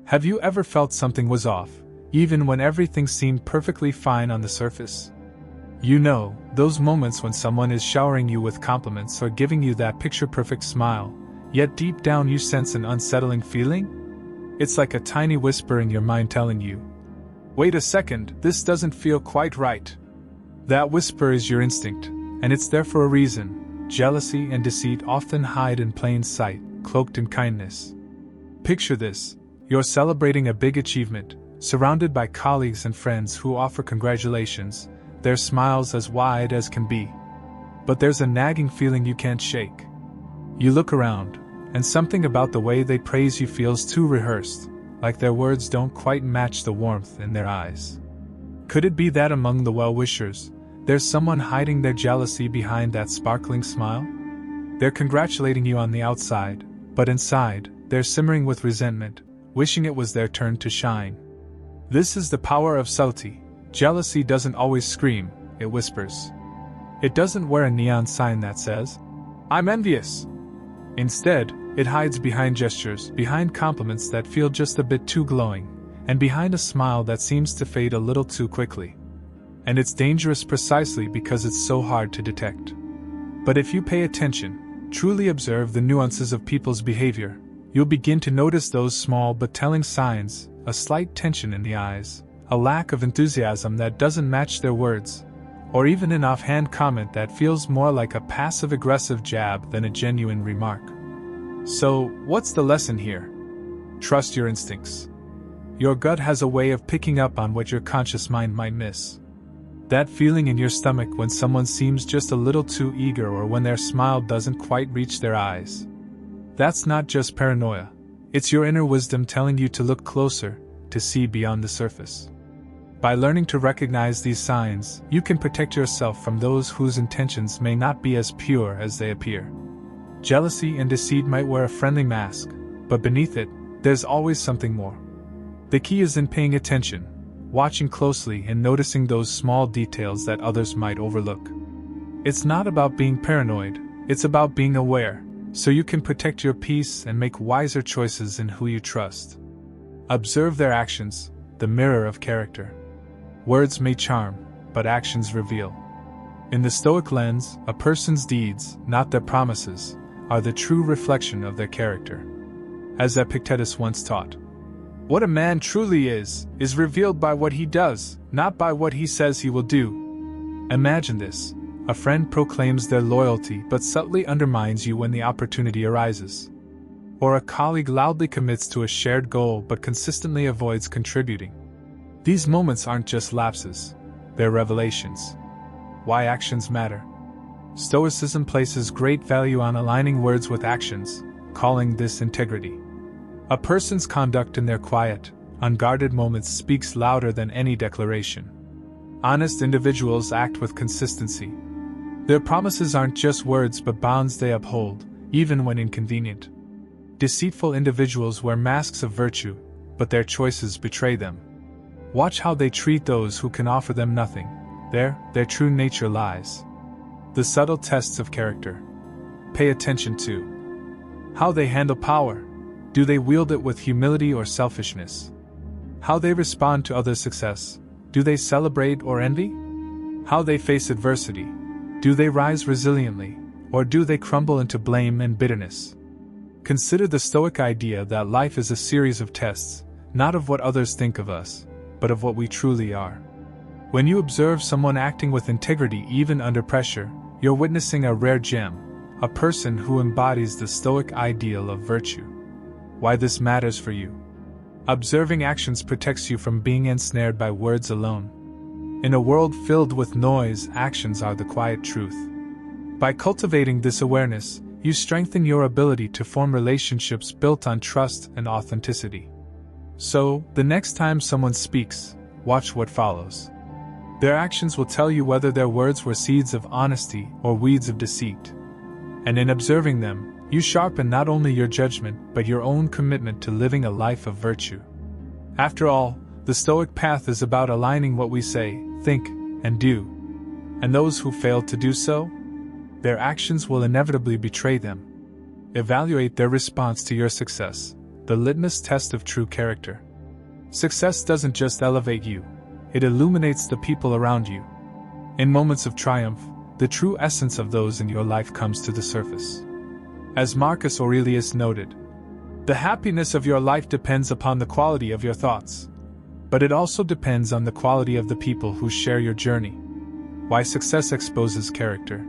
Have you ever felt something was off, even when everything seemed perfectly fine on the surface? You know, those moments when someone is showering you with compliments or giving you that picture-perfect smile, yet deep down you sense an unsettling feeling? It's like a tiny whisper in your mind telling you, "Wait a second, this doesn't feel quite right." That whisper is your instinct, and it's there for a reason. Jealousy and deceit often hide in plain sight, cloaked in kindness. Picture this. You're celebrating a big achievement, surrounded by colleagues and friends who offer congratulations, their smiles as wide as can be. But there's a nagging feeling you can't shake. You look around, and something about the way they praise you feels too rehearsed, like their words don't quite match the warmth in their eyes. Could it be that among the well-wishers, there's someone hiding their jealousy behind that sparkling smile? They're congratulating you on the outside, but inside, they're simmering with resentment, wishing it was their turn to shine. This is the power of subtlety. Jealousy doesn't always scream, it whispers. It doesn't wear a neon sign that says, "I'm envious." Instead, it hides behind gestures, behind compliments that feel just a bit too glowing, and behind a smile that seems to fade a little too quickly. And it's dangerous precisely because it's so hard to detect. But if you pay attention, truly observe the nuances of people's behavior, you'll begin to notice those small but telling signs, a slight tension in the eyes, a lack of enthusiasm that doesn't match their words, or even an offhand comment that feels more like a passive-aggressive jab than a genuine remark. So, what's the lesson here? Trust your instincts. Your gut has a way of picking up on what your conscious mind might miss. That feeling in your stomach when someone seems just a little too eager or when their smile doesn't quite reach their eyes. That's not just paranoia. It's your inner wisdom telling you to look closer, to see beyond the surface. By learning to recognize these signs, you can protect yourself from those whose intentions may not be as pure as they appear. Jealousy and deceit might wear a friendly mask, but beneath it, there's always something more. The key is in paying attention, watching closely and noticing those small details that others might overlook. It's not about being paranoid, it's about being aware, so you can protect your peace and make wiser choices in who you trust. Observe their actions, the mirror of character. Words may charm, but actions reveal. In the Stoic lens, a person's deeds, not their promises, are the true reflection of their character. As Epictetus once taught, "What a man truly is revealed by what he does, not by what he says he will do." Imagine this. A friend proclaims their loyalty but subtly undermines you when the opportunity arises. Or a colleague loudly commits to a shared goal but consistently avoids contributing. These moments aren't just lapses, they're revelations. Why actions matter. Stoicism places great value on aligning words with actions, calling this integrity. A person's conduct in their quiet, unguarded moments speaks louder than any declaration. Honest individuals act with consistency. Their promises aren't just words but bonds they uphold, even when inconvenient. Deceitful individuals wear masks of virtue, but their choices betray them. Watch how they treat those who can offer them nothing. There, their true nature lies. The subtle tests of character. Pay attention to how they handle power. Do they wield it with humility or selfishness? How they respond to others' success. Do they celebrate or envy? How they face adversity. Do they rise resiliently, or do they crumble into blame and bitterness? Consider the Stoic idea that life is a series of tests, not of what others think of us, but of what we truly are. When you observe someone acting with integrity even under pressure, you're witnessing a rare gem, a person who embodies the Stoic ideal of virtue. Why this matters for you. Observing actions protects you from being ensnared by words alone. In a world filled with noise, actions are the quiet truth. By cultivating this awareness, you strengthen your ability to form relationships built on trust and authenticity. So, the next time someone speaks, watch what follows. Their actions will tell you whether their words were seeds of honesty or weeds of deceit. And in observing them, you sharpen not only your judgment but your own commitment to living a life of virtue. After all, the Stoic path is about aligning what we say, think, and do. And those who fail to do so? Their actions will inevitably betray them. Evaluate their response to your success. the litmus test of true character. Success doesn't just elevate you, it illuminates the people around you. In moments of triumph, the true essence of those in your life comes to the surface. As Marcus Aurelius noted, the happiness of your life depends upon the quality of your thoughts. But it also depends on the quality of the people who share your journey. Why success exposes character.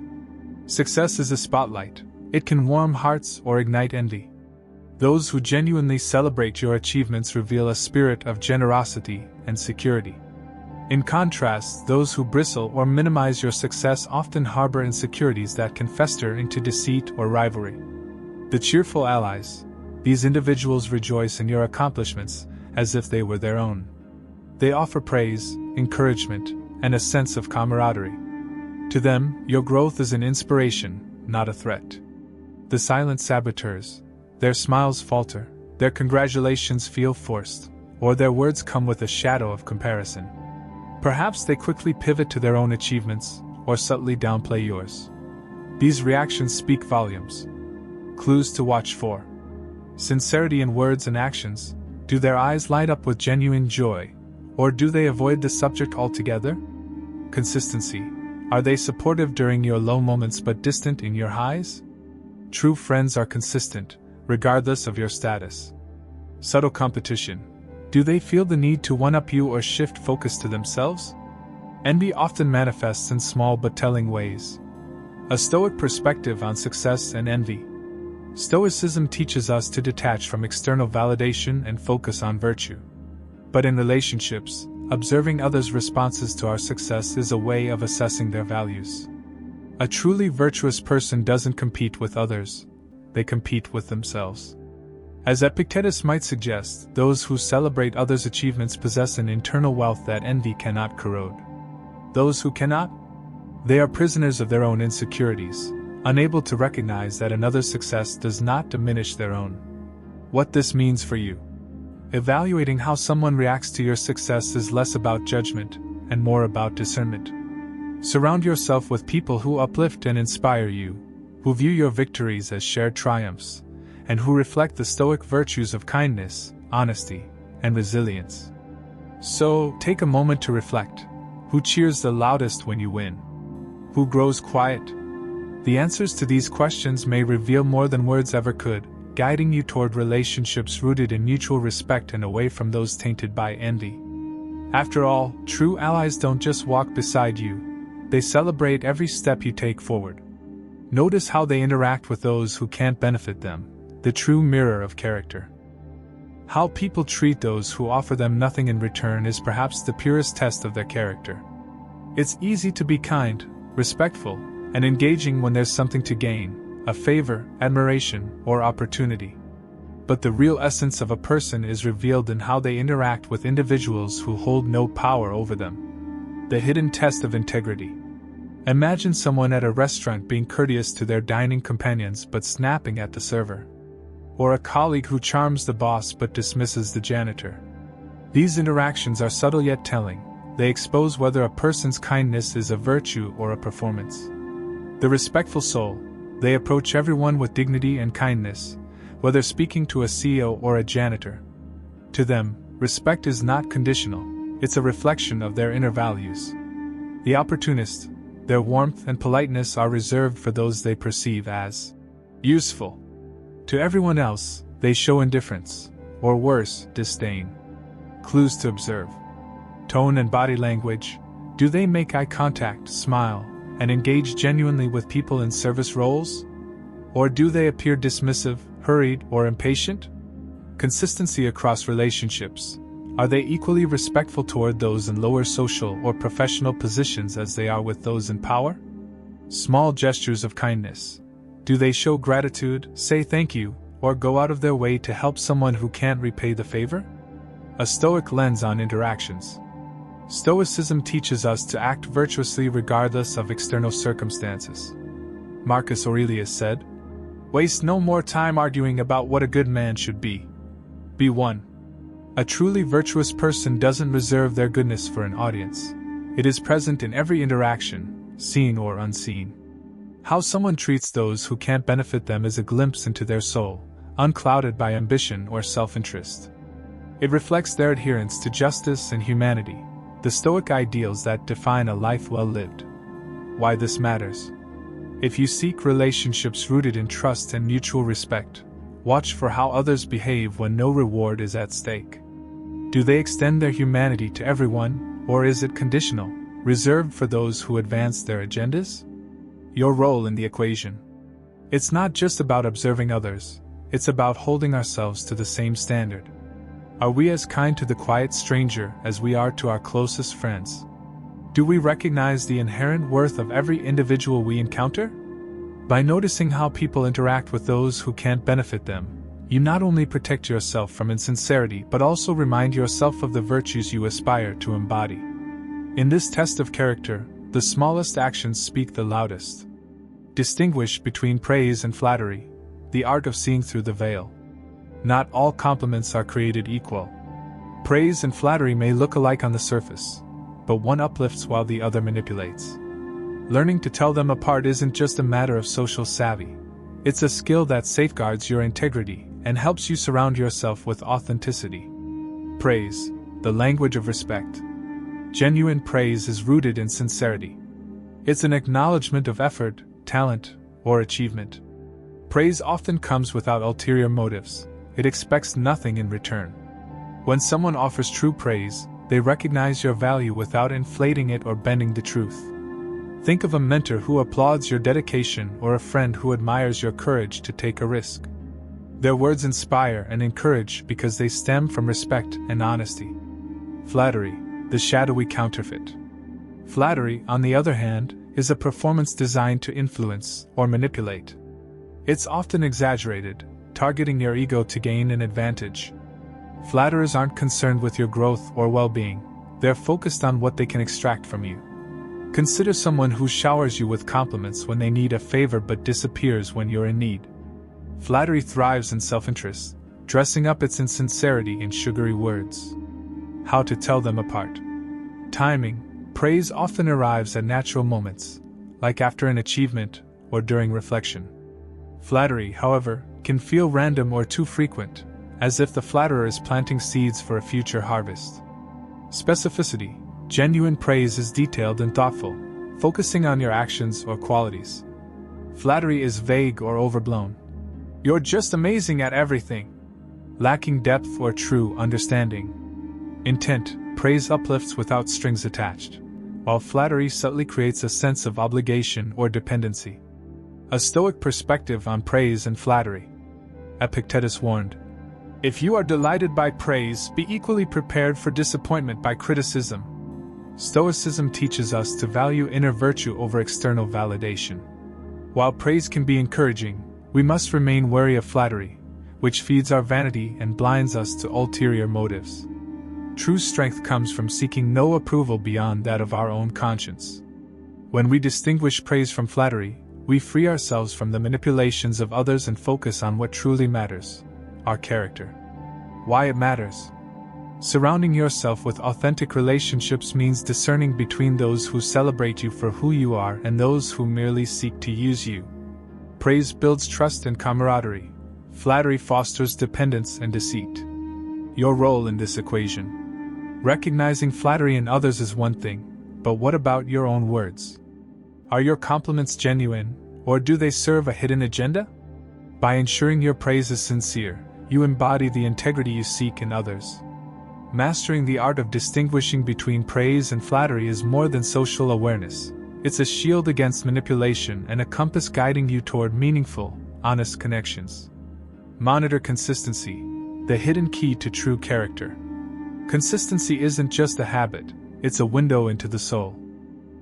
Success is a spotlight. It can warm hearts or ignite envy. Those who genuinely celebrate your achievements reveal a spirit of generosity and security. In contrast, those who bristle or minimize your success often harbor insecurities that can fester into deceit or rivalry. The cheerful allies. These individuals rejoice in your accomplishments as if they were their own. They offer praise, encouragement, and a sense of camaraderie. To them, your growth is an inspiration, not a threat. The silent saboteurs. Their smiles falter, their congratulations feel forced, or their words come with a shadow of comparison. Perhaps they quickly pivot to their own achievements, or subtly downplay yours. These reactions speak volumes. Clues to watch for. Sincerity in words and actions. Do their eyes light up with genuine joy, or do they avoid the subject altogether? Consistency. Are they supportive during your low moments but distant in your highs? True friends are consistent, regardless of your status. Subtle competition. Do they feel the need to one-up you or shift focus to themselves? Envy often manifests in small but telling ways. A Stoic perspective on success and envy. Stoicism teaches us to detach from external validation and focus on virtue. But in relationships, observing others' responses to our success is a way of assessing their values. A truly virtuous person doesn't compete with others, they compete with themselves. As Epictetus might suggest, those who celebrate others' achievements possess an internal wealth that envy cannot corrode. Those who cannot? They are prisoners of their own insecurities, unable to recognize that another's success does not diminish their own. What this means for you. Evaluating how someone reacts to your success is less about judgment and more about discernment. Surround yourself with people who uplift and inspire you, who view your victories as shared triumphs, and who reflect the Stoic virtues of kindness, honesty, and resilience. So, take a moment to reflect. Who cheers the loudest when you win? Who grows quiet? The answers to these questions may reveal more than words ever could, guiding you toward relationships rooted in mutual respect and away from those tainted by envy. After all, true allies don't just walk beside you, they celebrate every step you take forward. Notice how they interact with those who can't benefit them, the true mirror of character. How people treat those who offer them nothing in return is perhaps the purest test of their character. It's easy to be kind, respectful, and engaging when there's something to gain, a favor, admiration, or opportunity. But the real essence of a person is revealed in how they interact with individuals who hold no power over them. The hidden test of integrity. Imagine someone at a restaurant being courteous to their dining companions but snapping at the server. Or a colleague who charms the boss but dismisses the janitor. These interactions are subtle yet telling. They expose whether a person's kindness is a virtue or a performance. The respectful soul. They approach everyone with dignity and kindness, whether speaking to a CEO or a janitor. To them, respect is not conditional, it's a reflection of their inner values. The opportunist. Their warmth and politeness are reserved for those they perceive as useful. To everyone else, they show indifference, or worse, disdain. Clues to observe. Tone and body language. Do they make eye contact, smile, and engage genuinely with people in service roles? Or do they appear dismissive, hurried, or impatient? Consistency across relationships. Are they equally respectful toward those in lower social or professional positions as they are with those in power? Small gestures of kindness. Do they show gratitude, say thank you, or go out of their way to help someone who can't repay the favor? A Stoic lens on interactions. Stoicism teaches us to act virtuously regardless of external circumstances. Marcus Aurelius said, "Waste no more time arguing about what a good man should be. Be one." A truly virtuous person doesn't reserve their goodness for an audience. It is present in every interaction, seen or unseen. How someone treats those who can't benefit them is a glimpse into their soul, unclouded by ambition or self-interest. It reflects their adherence to justice and humanity, the Stoic ideals that define a life well lived. Why this matters? If you seek relationships rooted in trust and mutual respect, watch for how others behave when no reward is at stake. Do they extend their humanity to everyone, or is it conditional, reserved for those who advance their agendas? Your role in the equation. It's not just about observing others, it's about holding ourselves to the same standard. Are we as kind to the quiet stranger as we are to our closest friends? Do we recognize the inherent worth of every individual we encounter? By noticing how people interact with those who can't benefit them, you not only protect yourself from insincerity but also remind yourself of the virtues you aspire to embody. In this test of character, the smallest actions speak the loudest. Distinguish between praise and flattery, the art of seeing through the veil. Not all compliments are created equal. Praise and flattery may look alike on the surface, but one uplifts while the other manipulates. Learning to tell them apart isn't just a matter of social savvy. It's a skill that safeguards your integrity and helps you surround yourself with authenticity. Praise, the language of respect. Genuine praise is rooted in sincerity. It's an acknowledgement of effort, talent, or achievement. Praise often comes without ulterior motives. It expects nothing in return. When someone offers true praise, they recognize your value without inflating it or bending the truth. Think of a mentor who applauds your dedication or a friend who admires your courage to take a risk. Their words inspire and encourage because they stem from respect and honesty. Flattery, the shadowy counterfeit. Flattery, on the other hand, is a performance designed to influence or manipulate. It's often exaggerated, targeting your ego to gain an advantage. Flatterers aren't concerned with your growth or well-being, they're focused on what they can extract from you. Consider someone who showers you with compliments when they need a favor but disappears when you're in need. Flattery thrives in self-interest, dressing up its insincerity in sugary words. How to tell them apart. Timing. Praise often arrives at natural moments, like after an achievement or during reflection. Flattery, however, can feel random or too frequent, as if the flatterer is planting seeds for a future harvest. Specificity. Genuine praise is detailed and thoughtful, focusing on your actions or qualities. Flattery is vague or overblown. You're just amazing at everything, lacking depth or true understanding. Intent. Praise uplifts without strings attached, while flattery subtly creates a sense of obligation or dependency. A Stoic perspective on praise and flattery. Epictetus warned, "If you are delighted by praise, be equally prepared for disappointment by criticism." Stoicism teaches us to value inner virtue over external validation. While praise can be encouraging, we must remain wary of flattery, which feeds our vanity and blinds us to ulterior motives. True strength comes from seeking no approval beyond that of our own conscience. When we distinguish praise from flattery, we free ourselves from the manipulations of others and focus on what truly matters: our character. Why it matters? Surrounding yourself with authentic relationships means discerning between those who celebrate you for who you are and those who merely seek to use you. Praise builds trust and camaraderie. Flattery fosters dependence and deceit. Your role in this equation. Recognizing flattery in others is one thing, but what about your own words? Are your compliments genuine, or do they serve a hidden agenda? By ensuring your praise is sincere, you embody the integrity you seek in others. Mastering the art of distinguishing between praise and flattery is more than social awareness. It's a shield against manipulation and a compass guiding you toward meaningful, honest connections. Monitor consistency, the hidden key to true character. Consistency isn't just a habit, it's a window into the soul.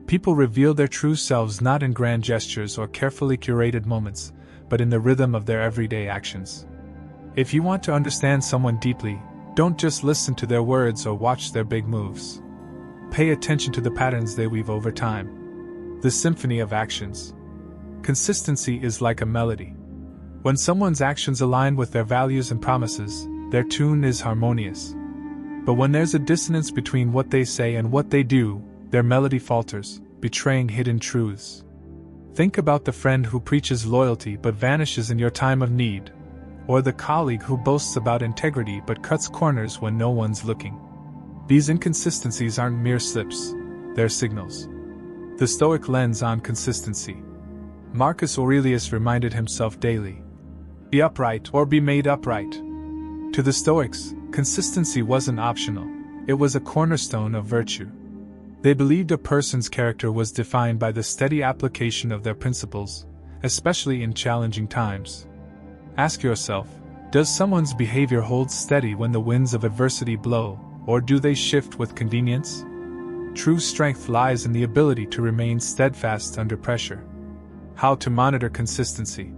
People reveal their true selves not in grand gestures or carefully curated moments, but in the rhythm of their everyday actions. If you want to understand someone deeply, don't just listen to their words or watch their big moves. Pay attention to the patterns they weave over time. The symphony of actions. Consistency is like a melody. When someone's actions align with their values and promises, their tune is harmonious. But when there's a dissonance between what they say and what they do, their melody falters, betraying hidden truths. Think about the friend who preaches loyalty but vanishes in your time of need, Or the colleague who boasts about integrity but cuts corners when no one's looking. These inconsistencies aren't mere slips, they're signals. The Stoic lens on consistency. Marcus Aurelius reminded himself daily, be upright or be made upright. To the Stoics, consistency wasn't optional, it was a cornerstone of virtue. They believed a person's character was defined by the steady application of their principles, especially in challenging times. Ask yourself, does someone's behavior hold steady when the winds of adversity blow, or do they shift with convenience? True strength lies in the ability to remain steadfast under pressure. How to monitor consistency.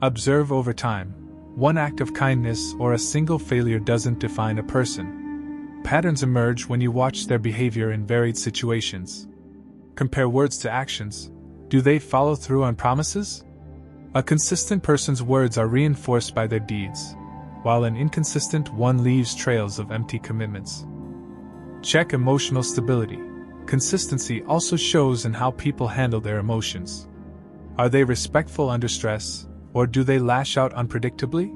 Observe over time. One act of kindness or a single failure doesn't define a person. Patterns emerge when you watch their behavior in varied situations. Compare words to actions. Do they follow through on promises? A consistent person's words are reinforced by their deeds, while an inconsistent one leaves trails of empty commitments. Check emotional stability. Consistency also shows in how people handle their emotions. Are they respectful under stress, or do they lash out unpredictably?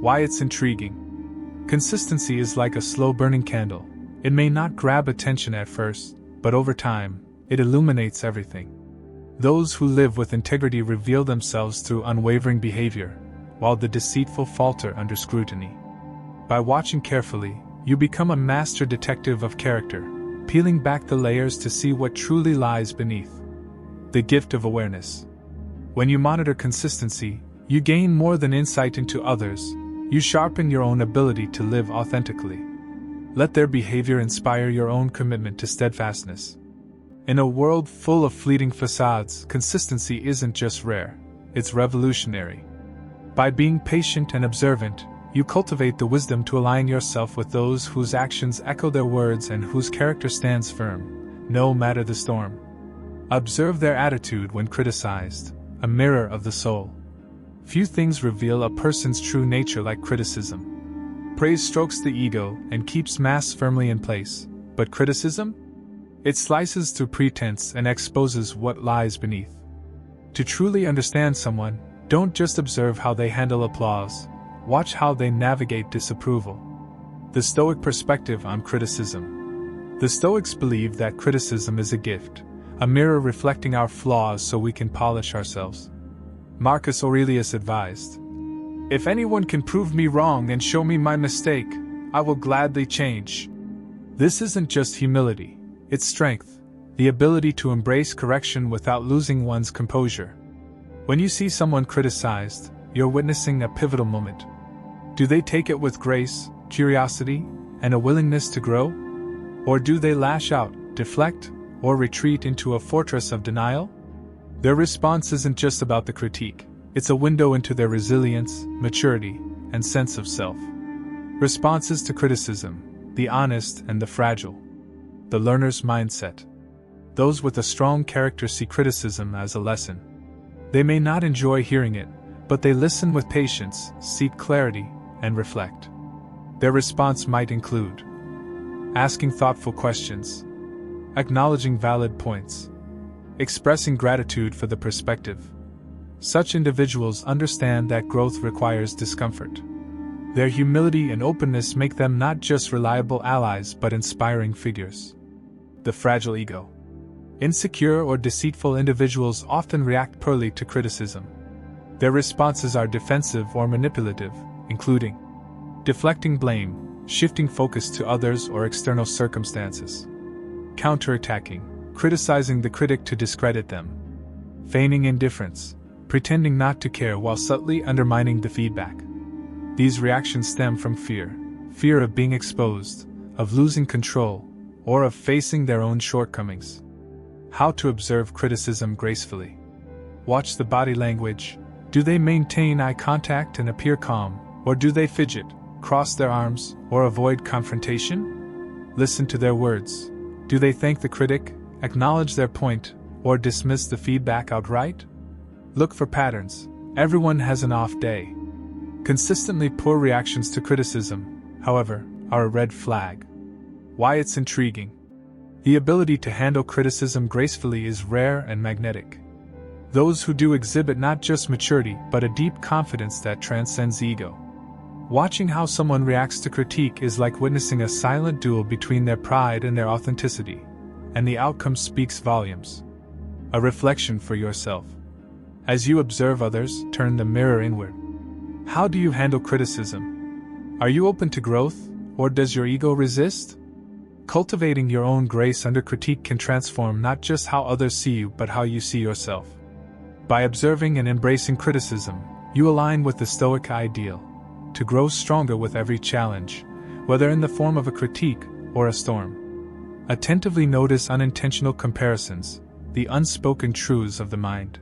Why it's intriguing. Consistency is like a slow-burning candle. It may not grab attention at first, but over time, it illuminates everything. Those who live with integrity reveal themselves through unwavering behavior, while the deceitful falter under scrutiny. By watching carefully, you become a master detective of character, peeling back the layers to see what truly lies beneath. The gift of awareness. When you monitor consistency, you gain more than insight into others. You sharpen your own ability to live authentically. Let their behavior inspire your own commitment to steadfastness. In a world full of fleeting facades, consistency isn't just rare, it's revolutionary. By being patient and observant, you cultivate the wisdom to align yourself with those whose actions echo their words and whose character stands firm, no matter the storm. Observe their attitude when criticized, a mirror of the soul. Few things reveal a person's true nature like criticism. Praise strokes the ego and keeps masks firmly in place, but criticism? It slices through pretense and exposes what lies beneath. To truly understand someone, don't just observe how they handle applause, watch how they navigate disapproval. The Stoic perspective on criticism. The Stoics believe that criticism is a gift, a mirror reflecting our flaws so we can polish ourselves. Marcus Aurelius advised, if anyone can prove me wrong and show me my mistake, I will gladly change. This isn't just humility, it's strength, the ability to embrace correction without losing one's composure. When you see someone criticized, you're witnessing a pivotal moment. Do they take it with grace, curiosity, and a willingness to grow? Or do they lash out, deflect, or retreat into a fortress of denial? Their response isn't just about the critique, it's a window into their resilience, maturity, and sense of self. Responses to criticism, the honest and the fragile. The learner's mindset. Those with a strong character see criticism as a lesson. They may not enjoy hearing it, but they listen with patience, seek clarity, and reflect. Their response might include asking thoughtful questions, acknowledging valid points, expressing gratitude for the perspective. Such individuals understand that growth requires discomfort. Their humility and openness make them not just reliable allies but inspiring figures. The fragile ego. Insecure or deceitful individuals often react poorly to criticism. Their responses are defensive or manipulative, including deflecting blame, shifting focus to others or external circumstances, counterattacking, criticizing the critic to discredit them, feigning indifference, pretending not to care while subtly undermining the feedback. These reactions stem from fear of being exposed, of losing control, or of facing their own shortcomings. How to observe criticism gracefully. Watch the body language. Do they maintain eye contact and appear calm, or do they fidget, cross their arms, or avoid confrontation? Listen to their words. Do they thank the critic, acknowledge their point, or dismiss the feedback outright? Look for patterns. Everyone has an off day. Consistently poor reactions to criticism, however, are a red flag. Why it's intriguing. The ability to handle criticism gracefully is rare and magnetic. Those who do exhibit not just maturity but a deep confidence that transcends ego. Watching how someone reacts to critique is like witnessing a silent duel between their pride and their authenticity, and the outcome speaks volumes. A reflection for yourself. As you observe others, turn the mirror inward. How do you handle criticism? Are you open to growth, or does your ego resist? Cultivating your own grace under critique can transform not just how others see you but how you see yourself. By observing and embracing criticism, you align with the Stoic ideal, to grow stronger with every challenge, whether in the form of a critique or a storm. Attentively notice unintentional comparisons, the unspoken truths of the mind.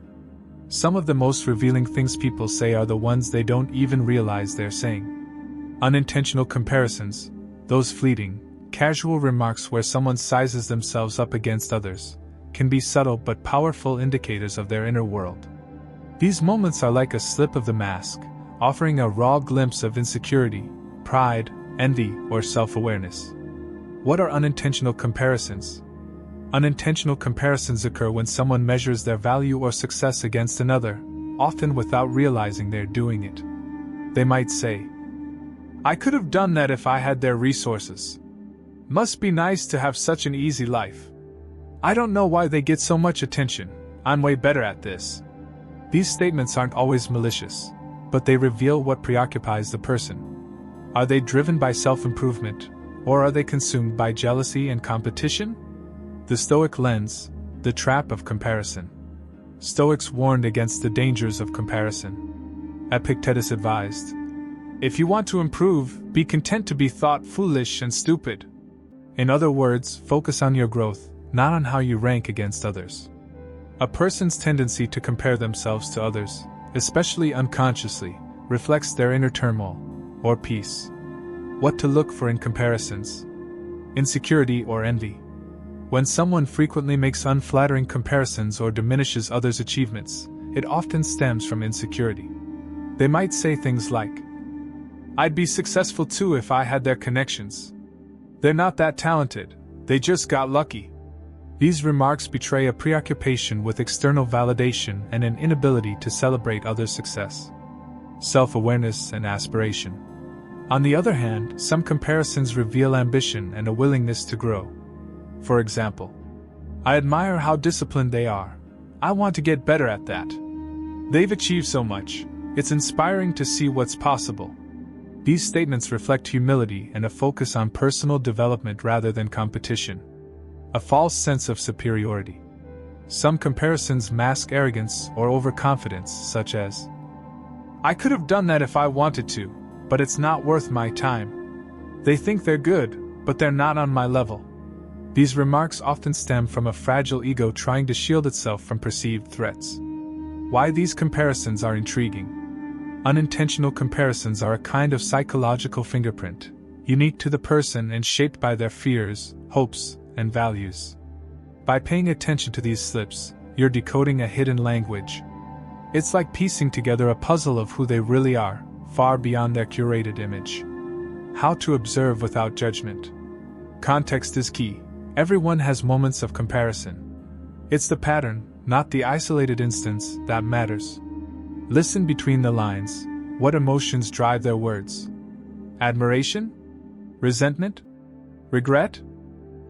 Some of the most revealing things people say are the ones they don't even realize they're saying. Unintentional comparisons, those fleeting, casual remarks where someone sizes themselves up against others, can be subtle but powerful indicators of their inner world. These moments are like a slip of the mask, offering a raw glimpse of insecurity, pride, envy, or self-awareness. What are unintentional comparisons? Unintentional comparisons occur when someone measures their value or success against another, often without realizing they're doing it. They might say, "I could have done that if I had their resources. Must be nice to have such an easy life. I don't know why they get so much attention, I'm way better at this." These statements aren't always malicious, but they reveal what preoccupies the person. Are they driven by self-improvement, or are they consumed by jealousy and competition? The Stoic lens, the trap of comparison. Stoics warned against the dangers of comparison. Epictetus advised, "If you want to improve, be content to be thought foolish and stupid." In other words, focus on your growth, not on how you rank against others. A person's tendency to compare themselves to others, especially unconsciously, reflects their inner turmoil, or peace. What to look for in comparisons? Insecurity or envy. When someone frequently makes unflattering comparisons or diminishes others' achievements, it often stems from insecurity. They might say things like, "I'd be successful too if I had their connections. They're not that talented, they just got lucky." These remarks betray a preoccupation with external validation and an inability to celebrate others' success. Self-awareness and aspiration. On the other hand, some comparisons reveal ambition and a willingness to grow. For example, "I admire how disciplined they are. I want to get better at that. They've achieved so much, it's inspiring to see what's possible." These statements reflect humility and a focus on personal development rather than competition. A false sense of superiority. Some comparisons mask arrogance or overconfidence, such as, "I could have done that if I wanted to, but it's not worth my time. They think they're good, but they're not on my level." These remarks often stem from a fragile ego trying to shield itself from perceived threats. Why these comparisons are intriguing. Unintentional comparisons are a kind of psychological fingerprint, unique to the person and shaped by their fears, hopes, and values. By paying attention to these slips, you're decoding a hidden language. It's like piecing together a puzzle of who they really are, far beyond their curated image. How to observe without judgment. Context is key. Everyone has moments of comparison. It's the pattern, not the isolated instance, that matters. Listen between the lines. What emotions drive their words? Admiration? Resentment? Regret?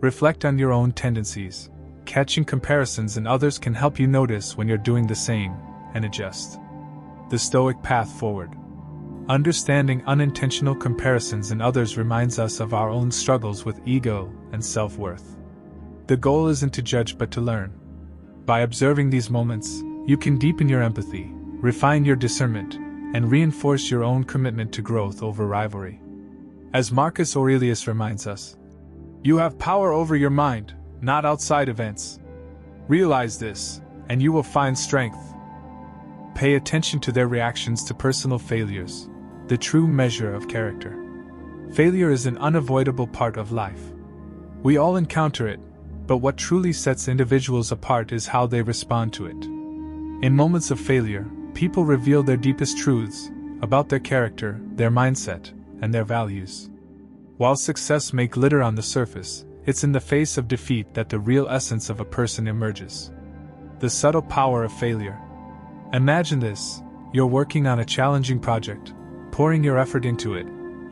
Reflect on your own tendencies. Catching comparisons in others can help you notice when you're doing the same, and adjust. The Stoic path forward. Understanding unintentional comparisons in others reminds us of our own struggles with ego and self-worth. The goal isn't to judge but to learn. By observing these moments, you can deepen your empathy, refine your discernment, and reinforce your own commitment to growth over rivalry. As Marcus Aurelius reminds us, "You have power over your mind, not outside events. Realize this, and you will find strength." Pay attention to their reactions to personal failures, the true measure of character. Failure is an unavoidable part of life. We all encounter it, but what truly sets individuals apart is how they respond to it. In moments of failure, people reveal their deepest truths about their character, their mindset, and their values. While success may glitter on the surface, it's in the face of defeat that the real essence of a person emerges. The subtle power of failure. Imagine this: you're working on a challenging project, pouring your effort into it,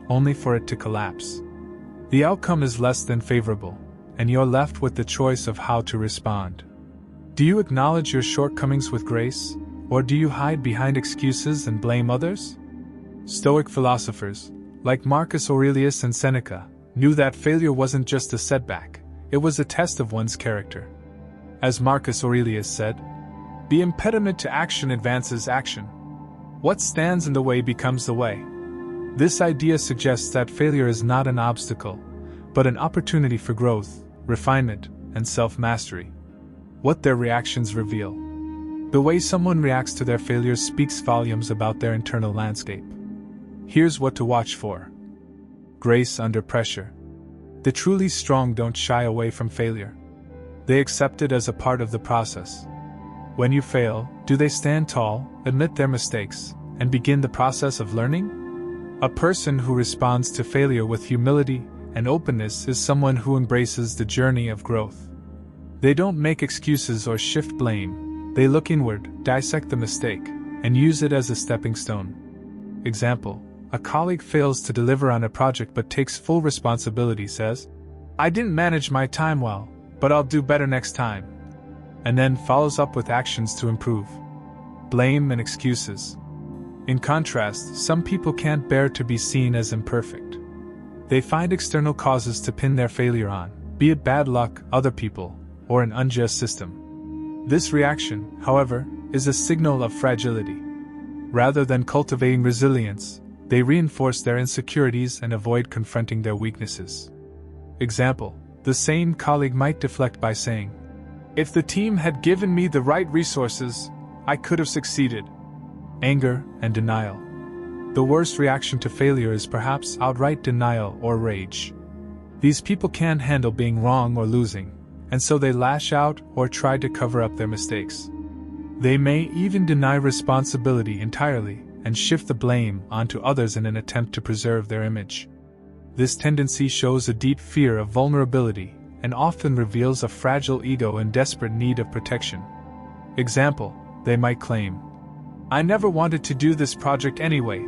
only for it to collapse. The outcome is less than favorable, and you're left with the choice of how to respond. Do you acknowledge your shortcomings with grace, or do you hide behind excuses and blame others? Stoic philosophers, like Marcus Aurelius and Seneca, knew that failure wasn't just a setback, it was a test of one's character. As Marcus Aurelius said, "The impediment to action advances action. What stands in the way becomes the way." This idea suggests that failure is not an obstacle, but an opportunity for growth, refinement, and self-mastery. What their reactions reveal. The way someone reacts to their failures speaks volumes about their internal landscape. Here's what to watch for. Grace under pressure. The truly strong don't shy away from failure. They accept it as a part of the process. When you fail, do they stand tall, admit their mistakes, and begin the process of learning? A person who responds to failure with humility and openness is someone who embraces the journey of growth. They don't make excuses or shift blame. They look inward, dissect the mistake, and use it as a stepping stone. Example: a colleague fails to deliver on a project but takes full responsibility, says, "I didn't manage my time well, but I'll do better next time," and then follows up with actions to improve. Blame and excuses. In contrast, some people can't bear to be seen as imperfect. They find external causes to pin their failure on, be it bad luck, other people, or an unjust system. This reaction, however, is a signal of fragility. Rather than cultivating resilience, they reinforce their insecurities and avoid confronting their weaknesses. Example: the same colleague might deflect by saying, "If the team had given me the right resources, I could have succeeded." Anger and denial. The worst reaction to failure is perhaps outright denial or rage. These people can't handle being wrong or losing, and so they lash out or try to cover up their mistakes. They may even deny responsibility entirely and shift the blame onto others in an attempt to preserve their image. This tendency shows a deep fear of vulnerability and often reveals a fragile ego in desperate need of protection. Example: they might claim, "I never wanted to do this project anyway.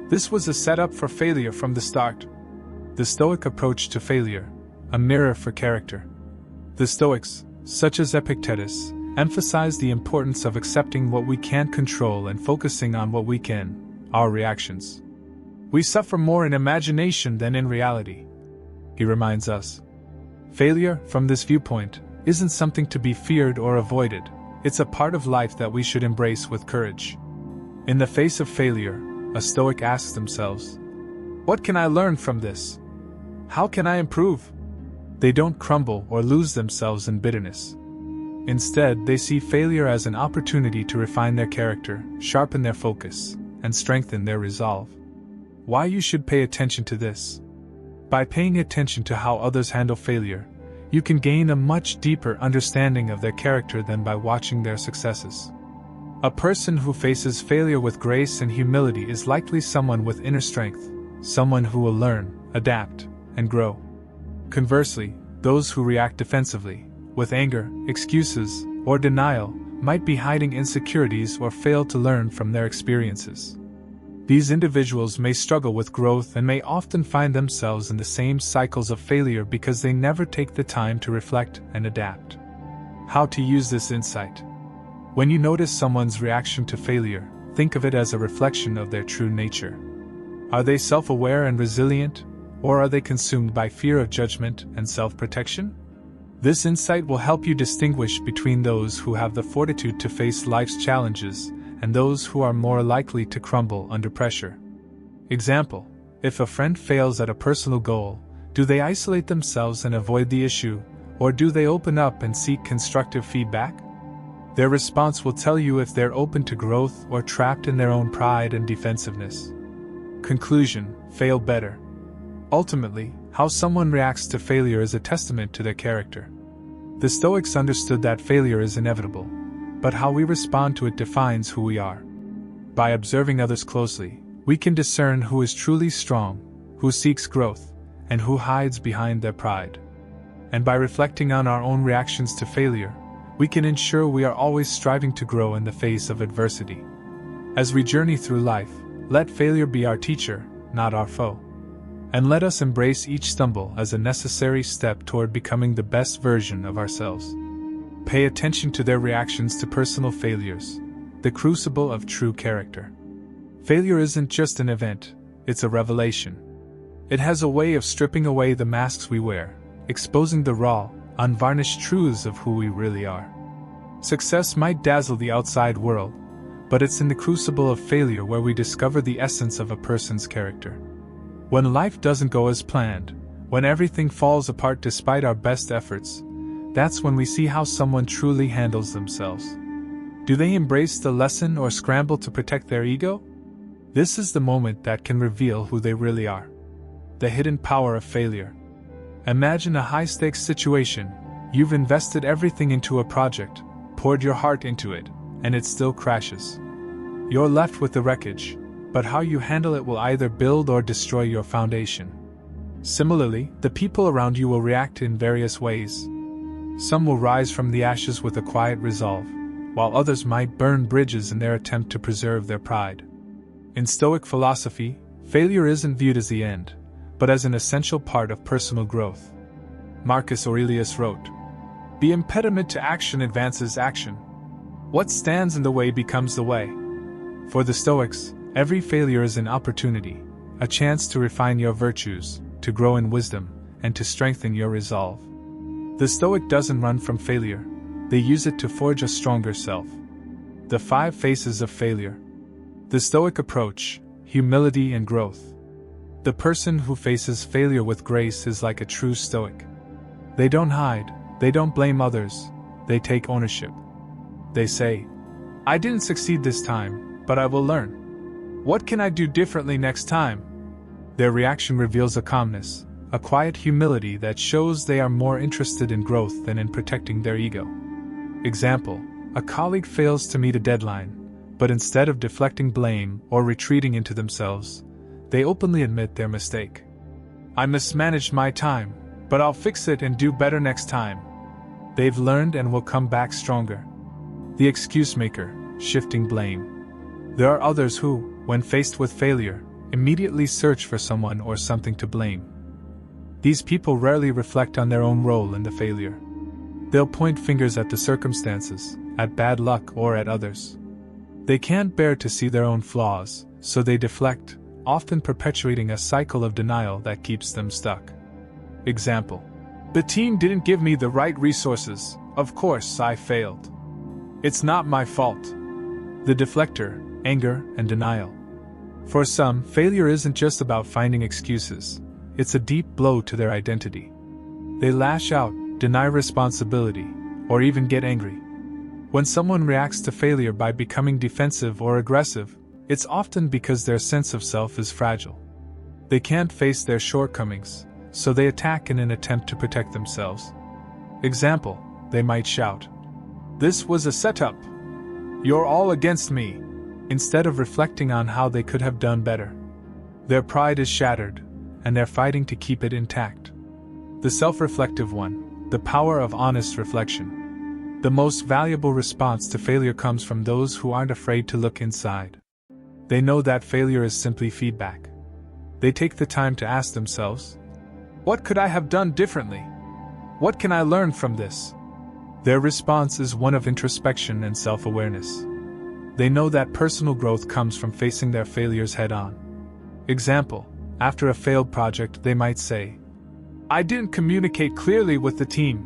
This was a setup for failure from the start." The Stoic approach to failure, a mirror for character. The Stoics, such as Epictetus, emphasize the importance of accepting what we can't control and focusing on what we can, our reactions. We suffer more in imagination than in reality. He reminds us. Failure, from this viewpoint, isn't something to be feared or avoided, it's a part of life that we should embrace with courage. In the face of failure, a Stoic asks themselves, "What can I learn from this? How can I improve?" They don't crumble or lose themselves in bitterness. Instead, they see failure as an opportunity to refine their character, sharpen their focus, and strengthen their resolve. Why you should pay attention to this? By paying attention to how others handle failure, you can gain a much deeper understanding of their character than by watching their successes. A person who faces failure with grace and humility is likely someone with inner strength, someone who will learn, adapt, and grow. Conversely, those who react defensively, with anger, excuses, or denial, might be hiding insecurities or fail to learn from their experiences. These individuals may struggle with growth and may often find themselves in the same cycles of failure because they never take the time to reflect and adapt. How to use this insight? When you notice someone's reaction to failure, think of it as a reflection of their true nature. Are they self-aware and resilient, or are they consumed by fear of judgment and self-protection? This insight will help you distinguish between those who have the fortitude to face life's challenges and those who are more likely to crumble under pressure. Example: if a friend fails at a personal goal, do they isolate themselves and avoid the issue, or do they open up and seek constructive feedback? Their response will tell you if they're open to growth or trapped in their own pride and defensiveness. Conclusion: fail better. Ultimately, how someone reacts to failure is a testament to their character. The Stoics understood that failure is inevitable, but how we respond to it defines who we are. By observing others closely, we can discern who is truly strong, who seeks growth, and who hides behind their pride. And by reflecting on our own reactions to failure, we can ensure we are always striving to grow in the face of adversity. As we journey through life, let failure be our teacher, not our foe. And let us embrace each stumble as a necessary step toward becoming the best version of ourselves. Pay attention to their reactions to personal failures, the crucible of true character. Failure isn't just an event, it's a revelation. It has a way of stripping away the masks we wear, exposing the raw, unvarnished truths of who we really are. Success might dazzle the outside world, but it's in the crucible of failure where we discover the essence of a person's character. When life doesn't go as planned, when everything falls apart despite our best efforts, that's when we see how someone truly handles themselves. Do they embrace the lesson or scramble to protect their ego? This is the moment that can reveal who they really are. The hidden power of failure. Imagine a high-stakes situation. You've invested everything into a project, poured your heart into it, and it still crashes. You're left with the wreckage, but how you handle it will either build or destroy your foundation. Similarly, the people around you will react in various ways. Some will rise from the ashes with a quiet resolve, while others might burn bridges in their attempt to preserve their pride. In Stoic philosophy, failure isn't viewed as the end, but as an essential part of personal growth. Marcus Aurelius wrote, "The impediment to action advances action. What stands in the way becomes the way." For the Stoics, every failure is an opportunity, a chance to refine your virtues, to grow in wisdom, and to strengthen your resolve. The Stoic doesn't run from failure, they use it to forge a stronger self. The 5 faces of failure. The Stoic approach, humility and growth. The person who faces failure with grace is like a true Stoic. They don't hide, they don't blame others, they take ownership. They say, "I didn't succeed this time, but I will learn. What can I do differently next time?" Their reaction reveals a calmness, a quiet humility that shows they are more interested in growth than in protecting their ego. Example, a colleague fails to meet a deadline, but instead of deflecting blame or retreating into themselves, they openly admit their mistake. "I mismanaged my time, but I'll fix it and do better next time." They've learned and will come back stronger. The excuse maker, shifting blame. There are others who, when faced with failure, immediately search for someone or something to blame. These people rarely reflect on their own role in the failure. They'll point fingers at the circumstances, at bad luck, or at others. They can't bear to see their own flaws, so they deflect, often perpetuating a cycle of denial that keeps them stuck. Example, "The team didn't give me the right resources, of course I failed. It's not my fault." The deflector, anger and denial. For some, failure isn't just about finding excuses, it's a deep blow to their identity. They lash out, deny responsibility, or even get angry. When someone reacts to failure by becoming defensive or aggressive, it's often because their sense of self is fragile. They can't face their shortcomings, so they attack in an attempt to protect themselves. Example, they might shout, "This was a setup. You're all against me," instead of reflecting on how they could have done better. Their pride is shattered, and they're fighting to keep it intact. The self-reflective one, the power of honest reflection. The most valuable response to failure comes from those who aren't afraid to look inside. They know that failure is simply feedback. They take the time to ask themselves, "What could I have done differently? What can I learn from this?" Their response is one of introspection and self-awareness. They know that personal growth comes from facing their failures head-on. Example, after a failed project they might say, "I didn't communicate clearly with the team.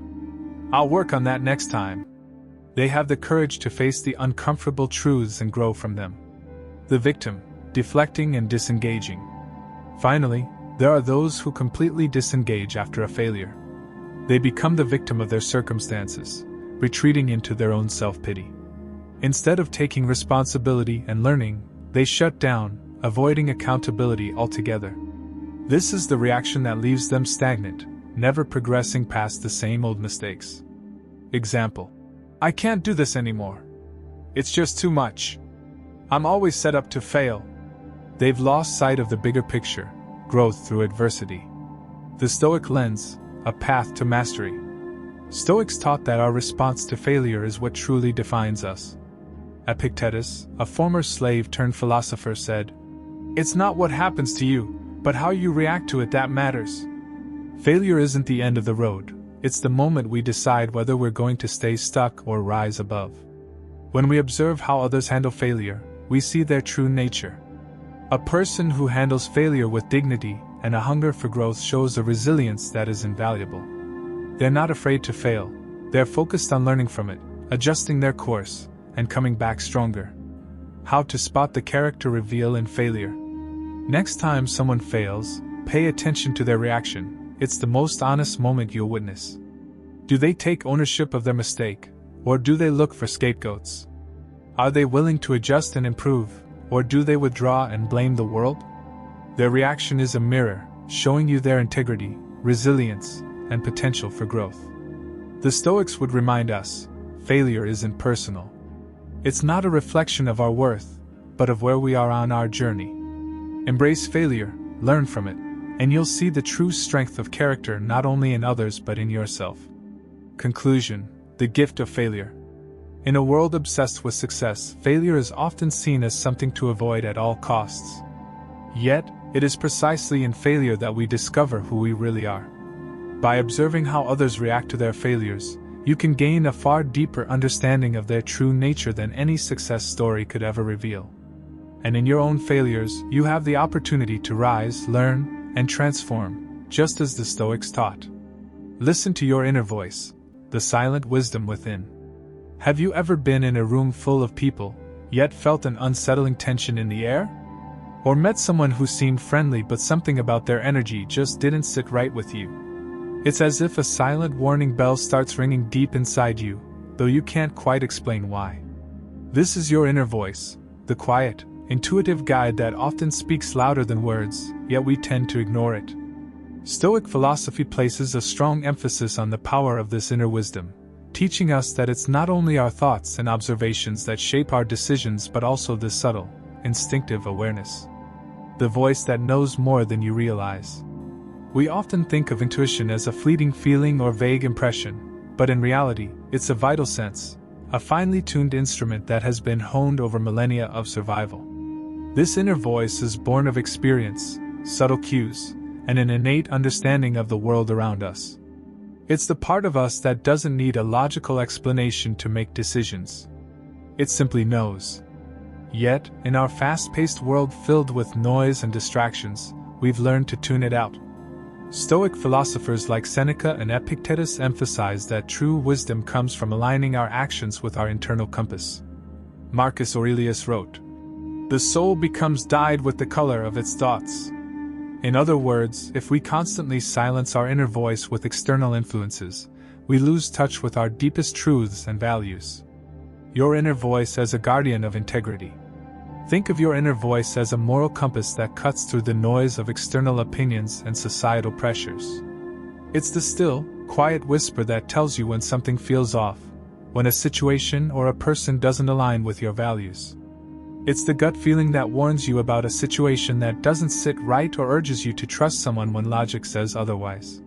I'll work on that next time." They have the courage to face the uncomfortable truths and grow from them. The victim, deflecting and disengaging. Finally, there are those who completely disengage after a failure. They become the victim of their circumstances, retreating into their own self-pity. Instead of taking responsibility and learning, they shut down, avoiding accountability altogether. This is the reaction that leaves them stagnant, never progressing past the same old mistakes. Example, "I can't do this anymore. It's just too much. I'm always set up to fail." They've lost sight of the bigger picture, growth through adversity. The Stoic lens, a path to mastery. Stoics taught that our response to failure is what truly defines us. Epictetus, a former slave turned philosopher, said, "It's not what happens to you, but how you react to it that matters." Failure isn't the end of the road, it's the moment we decide whether we're going to stay stuck or rise above. When we observe how others handle failure, we see their true nature. A person who handles failure with dignity and a hunger for growth shows a resilience that is invaluable. They're not afraid to fail, they're focused on learning from it, adjusting their course, and coming back stronger. How to spot the character reveal in failure. Next time someone fails, pay attention to their reaction. It's the most honest moment you'll witness. Do they take ownership of their mistake, or do they look for scapegoats? Are they willing to adjust and improve, or do they withdraw and blame the world? Their reaction is a mirror, showing you their integrity, resilience, and potential for growth. The Stoics would remind us, failure isn't personal. It's not a reflection of our worth, but of where we are on our journey. Embrace failure, learn from it, and you'll see the true strength of character not only in others but in yourself. Conclusion: the gift of failure. In a world obsessed with success, failure is often seen as something to avoid at all costs. Yet, it is precisely in failure that we discover who we really are. By observing how others react to their failures, you can gain a far deeper understanding of their true nature than any success story could ever reveal. And in your own failures, you have the opportunity to rise, learn, and transform, just as the Stoics taught. Listen to your inner voice, the silent wisdom within. Have you ever been in a room full of people, yet felt an unsettling tension in the air? Or met someone who seemed friendly but something about their energy just didn't sit right with you? It's as if a silent warning bell starts ringing deep inside you, though you can't quite explain why. This is your inner voice, the quiet, intuitive guide that often speaks louder than words, yet we tend to ignore it. Stoic philosophy places a strong emphasis on the power of this inner wisdom, teaching us that it's not only our thoughts and observations that shape our decisions but also the subtle, instinctive awareness. The voice that knows more than you realize. We often think of intuition as a fleeting feeling or vague impression, but in reality, it's a vital sense, a finely tuned instrument that has been honed over millennia of survival. This inner voice is born of experience, subtle cues, and an innate understanding of the world around us. It's the part of us that doesn't need a logical explanation to make decisions. It simply knows. Yet, in our fast-paced world filled with noise and distractions, we've learned to tune it out. Stoic philosophers like Seneca and Epictetus emphasize that true wisdom comes from aligning our actions with our internal compass. Marcus Aurelius wrote, "The soul becomes dyed with the color of its thoughts." In other words, if we constantly silence our inner voice with external influences, we lose touch with our deepest truths and values. Your inner voice as a guardian of integrity. Think of your inner voice as a moral compass that cuts through the noise of external opinions and societal pressures. It's the still, quiet whisper that tells you when something feels off, when a situation or a person doesn't align with your values. It's the gut feeling that warns you about a situation that doesn't sit right or urges you to trust someone when logic says otherwise.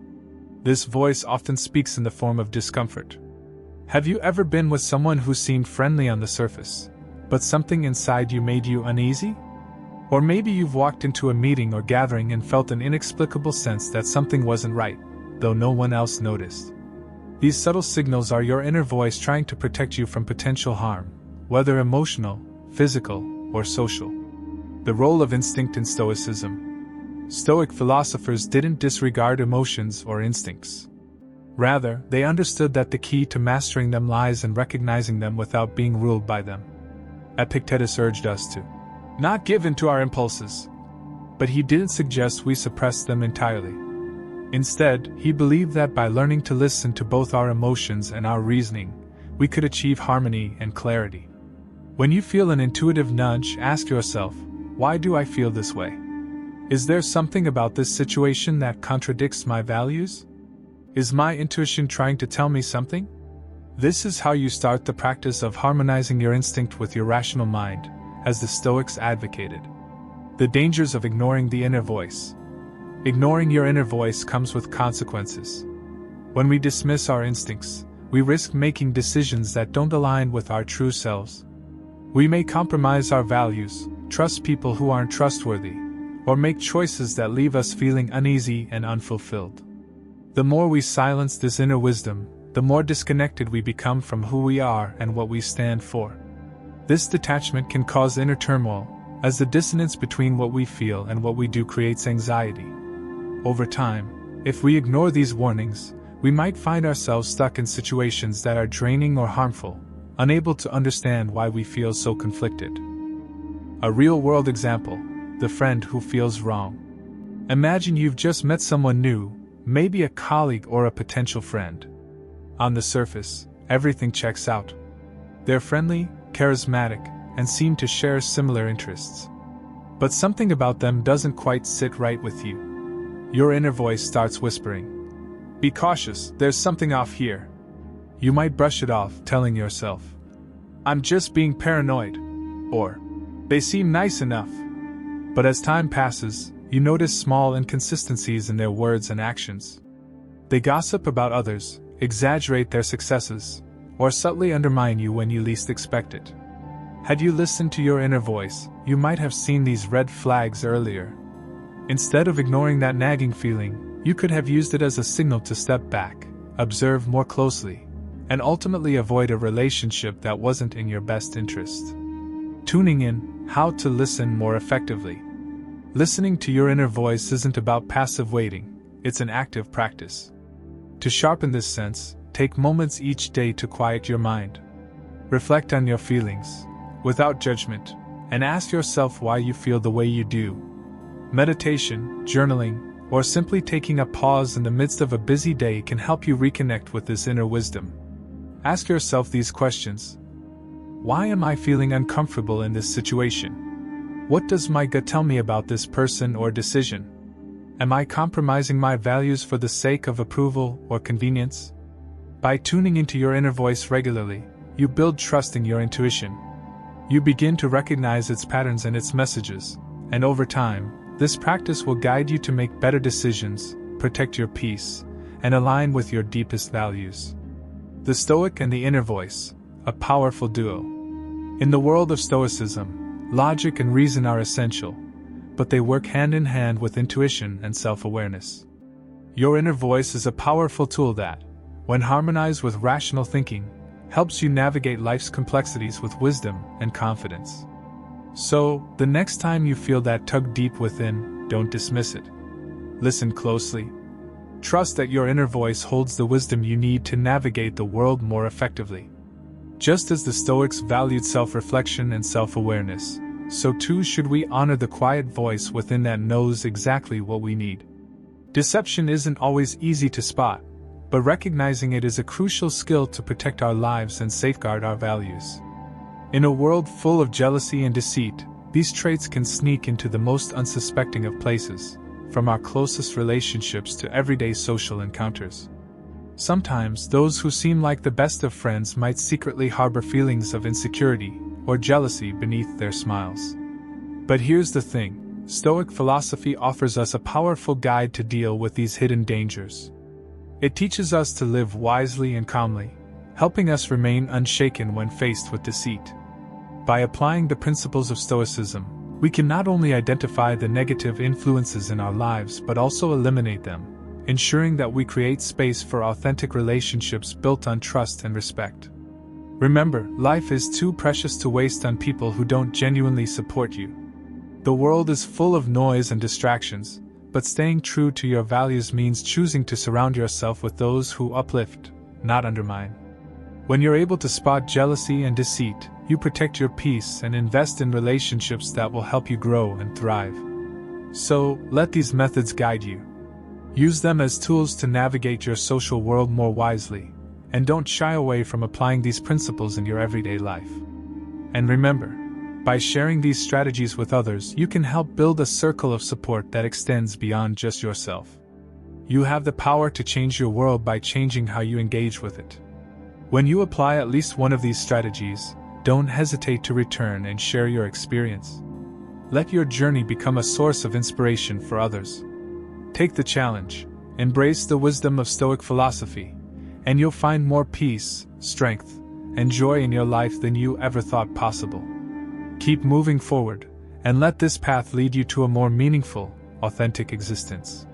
This voice often speaks in the form of discomfort. Have you ever been with someone who seemed friendly on the surface, but something inside you made you uneasy? Or maybe you've walked into a meeting or gathering and felt an inexplicable sense that something wasn't right, though no one else noticed. These subtle signals are your inner voice trying to protect you from potential harm, whether emotional, physical, or social. The role of instinct in Stoicism. Stoic philosophers didn't disregard emotions or instincts. Rather, they understood that the key to mastering them lies in recognizing them without being ruled by them. Epictetus urged us to not give in to our impulses, but he didn't suggest we suppress them entirely. Instead, he believed that by learning to listen to both our emotions and our reasoning, we could achieve harmony and clarity. When you feel an intuitive nudge, ask yourself, why do I feel this way? Is there something about this situation that contradicts my values? Is my intuition trying to tell me something? This is how you start the practice of harmonizing your instinct with your rational mind, as the Stoics advocated. The dangers of ignoring the inner voice. Ignoring your inner voice comes with consequences. When we dismiss our instincts, we risk making decisions that don't align with our true selves. We may compromise our values, trust people who aren't trustworthy, or make choices that leave us feeling uneasy and unfulfilled. The more we silence this inner wisdom, the more disconnected we become from who we are and what we stand for. This detachment can cause inner turmoil, as the dissonance between what we feel and what we do creates anxiety. Over time, if we ignore these warnings, we might find ourselves stuck in situations that are draining or harmful, unable to understand why we feel so conflicted. A real-world example: the friend who feels wrong. Imagine you've just met someone new, maybe a colleague or a potential friend. On the surface, everything checks out. They're friendly, charismatic, and seem to share similar interests. But something about them doesn't quite sit right with you. Your inner voice starts whispering, "Be cautious, there's something off here." You might brush it off, telling yourself, "I'm just being paranoid," or "They seem nice enough." But as time passes, you notice small inconsistencies in their words and actions. They gossip about others, exaggerate their successes, or subtly undermine you when you least expect it. Had you listened to your inner voice, you might have seen these red flags earlier. Instead of ignoring that nagging feeling, you could have used it as a signal to step back, observe more closely, and ultimately avoid a relationship that wasn't in your best interest. Tuning in: how to listen more effectively. Listening to your inner voice isn't about passive waiting, it's an active practice. To sharpen this sense, take moments each day to quiet your mind. Reflect on your feelings, without judgment, and ask yourself why you feel the way you do. Meditation, journaling, or simply taking a pause in the midst of a busy day can help you reconnect with this inner wisdom. Ask yourself these questions. Why am I feeling uncomfortable in this situation? What does my gut tell me about this person or decision? Am I compromising my values for the sake of approval or convenience? By tuning into your inner voice regularly, you build trust in your intuition. You begin to recognize its patterns and its messages, and over time, this practice will guide you to make better decisions, protect your peace, and align with your deepest values. The Stoic and the inner voice, a powerful duo. In the world of Stoicism, logic and reason are essential, but they work hand in hand with intuition and self-awareness. Your inner voice is a powerful tool that, when harmonized with rational thinking, helps you navigate life's complexities with wisdom and confidence. So, the next time you feel that tug deep within, don't dismiss it. Listen closely. Trust that your inner voice holds the wisdom you need to navigate the world more effectively. Just as the Stoics valued self-reflection and self-awareness, so too should we honor the quiet voice within that knows exactly what we need. Deception isn't always easy to spot, but recognizing it is a crucial skill to protect our lives and safeguard our values. In a world full of jealousy and deceit, these traits can sneak into the most unsuspecting of places, from our closest relationships to everyday social encounters. Sometimes those who seem like the best of friends might secretly harbor feelings of insecurity or jealousy beneath their smiles. But here's the thing: Stoic philosophy offers us a powerful guide to deal with these hidden dangers. It teaches us to live wisely and calmly, helping us remain unshaken when faced with deceit. By applying the principles of Stoicism, we can not only identify the negative influences in our lives but also eliminate them, ensuring that we create space for authentic relationships built on trust and respect. Remember, life is too precious to waste on people who don't genuinely support you. The world is full of noise and distractions, but staying true to your values means choosing to surround yourself with those who uplift, not undermine. When you're able to spot jealousy and deceit, you protect your peace and invest in relationships that will help you grow and thrive. So, let these methods guide you. Use them as tools to navigate your social world more wisely, and don't shy away from applying these principles in your everyday life. And remember, by sharing these strategies with others, you can help build a circle of support that extends beyond just yourself. You have the power to change your world by changing how you engage with it. When you apply at least one of these strategies, don't hesitate to return and share your experience. Let your journey become a source of inspiration for others. Take the challenge, Embrace the wisdom of Stoic philosophy, and you'll find more peace, strength, and joy in your life than you ever thought possible. Keep moving forward, and let this path lead you to a more meaningful, authentic existence.